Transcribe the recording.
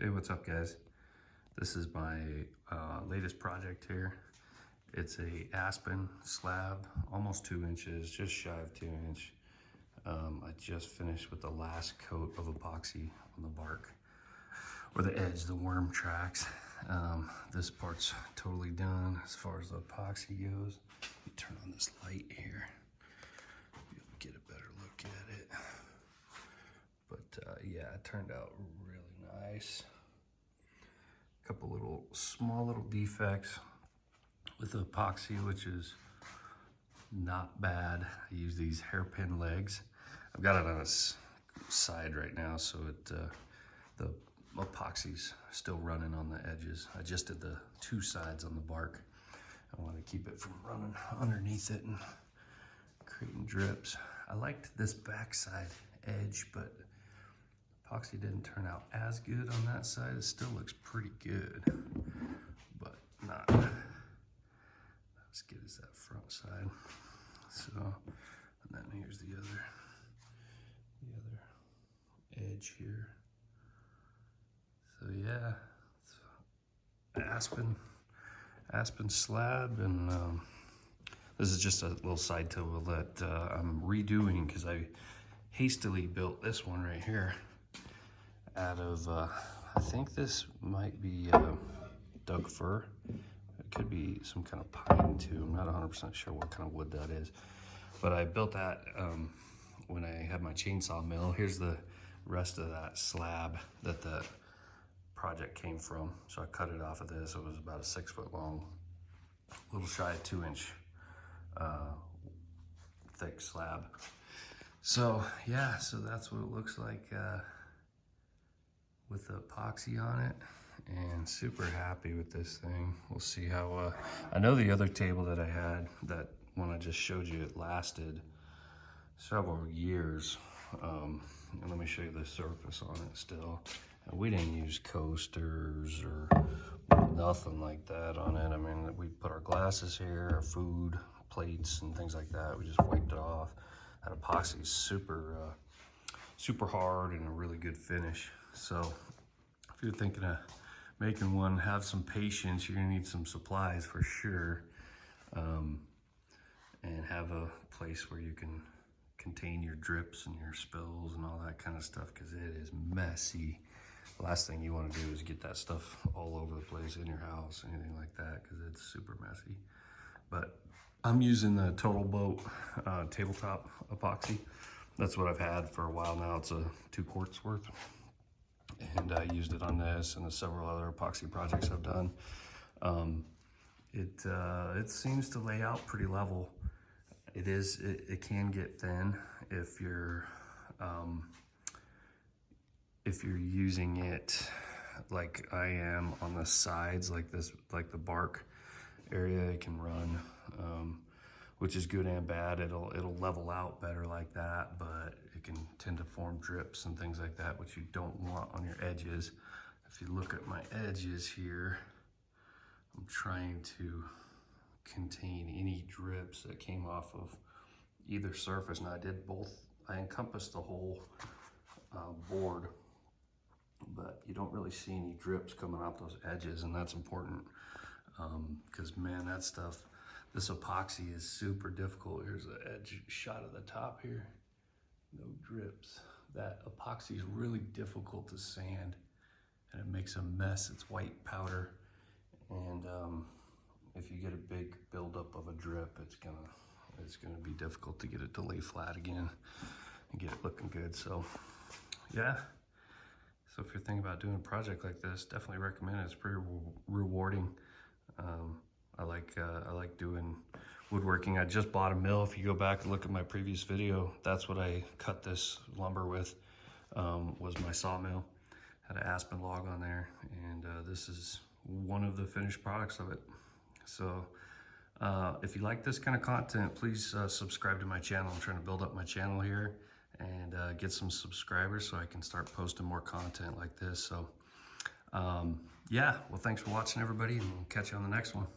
Hey, what's up guys? This is my latest project here. It's a Aspen slab, almost 2 inches, just shy of 2 inch. I just finished with the last coat of epoxy on the bark, or the edge, the worm tracks. This part's totally done as far as the epoxy goes. Let me turn on this light here, get a better look at it. But yeah, it turned out really nice. A couple little small little defects with the epoxy, which is not bad. I use these hairpin legs. I've got it on its side right now, so the epoxy's still running on the edges. I just did the 2 sides on the bark. I want to keep it from running underneath it and creating drips. I liked this backside edge, but epoxy didn't turn out as good on that side. It still looks pretty good, but not as good as that front side. So, and then here's the other edge here. So yeah, it's Aspen slab, and this is just a little side table that I'm redoing because I hastily built this one right here out of, I think this might be Doug fir. It could be some kind of pine too. I'm not 100% sure what kind of wood that is. But I built that when I had my chainsaw mill. Here's the rest of that slab that the project came from. So I cut it off of this. It was about a 6 foot long, a little shy of 2 inch thick slab. So yeah, so that's what it looks like with the epoxy on it, and super happy with this thing. We'll see how, I know the other table that I had, that one I just showed you, it lasted several years. And let me show you the surface on it still. And we didn't use coasters or nothing like that on it. I mean, we put our glasses here, our food, plates, and things like that. We just wiped it off. That epoxy is super, super hard and a really good finish. So if you're thinking of making one, have some patience. You're gonna need some supplies for sure, and have a place where you can contain your drips and your spills and all that kind of stuff, because it is messy. The last thing you want to do is get that stuff all over the place in your house, anything like that, because it's super messy. But I'm using the Total Boat tabletop epoxy. That's what I've had for a while now. It's a 2 quarts worth. And I used it on this and several other epoxy projects I've done. It seems to lay out pretty level. It can get thin if you're using it like I am on the sides, like this, like the bark area. It can run, which is good and bad. It'll level out better like that, but it can tend to form drips and things like that, which you don't want on your edges. If you look at my edges here, I'm trying to contain any drips that came off of either surface. And I did both. I encompassed the whole board, but you don't really see any drips coming off those edges, and that's important, because man, that stuff, this epoxy is super difficult. Here's an edge shot of the top here. No drips. That epoxy is really difficult to sand, and it makes a mess. It's white powder, and if you get a big buildup of a drip, it's gonna be difficult to get it to lay flat again and get it looking good. So yeah. So if you're thinking about doing a project like this, definitely recommend it. It's pretty rewarding. I like doing woodworking. I just bought a mill. If you go back and look at my previous video, that's what I cut this lumber with, was my sawmill. Had an aspen log on there, and this is one of the finished products of it. So if you like this kind of content, please subscribe to my channel. I'm trying to build up my channel here and get some subscribers so I can start posting more content like this. So yeah, well, thanks for watching everybody, and we'll catch you on the next one.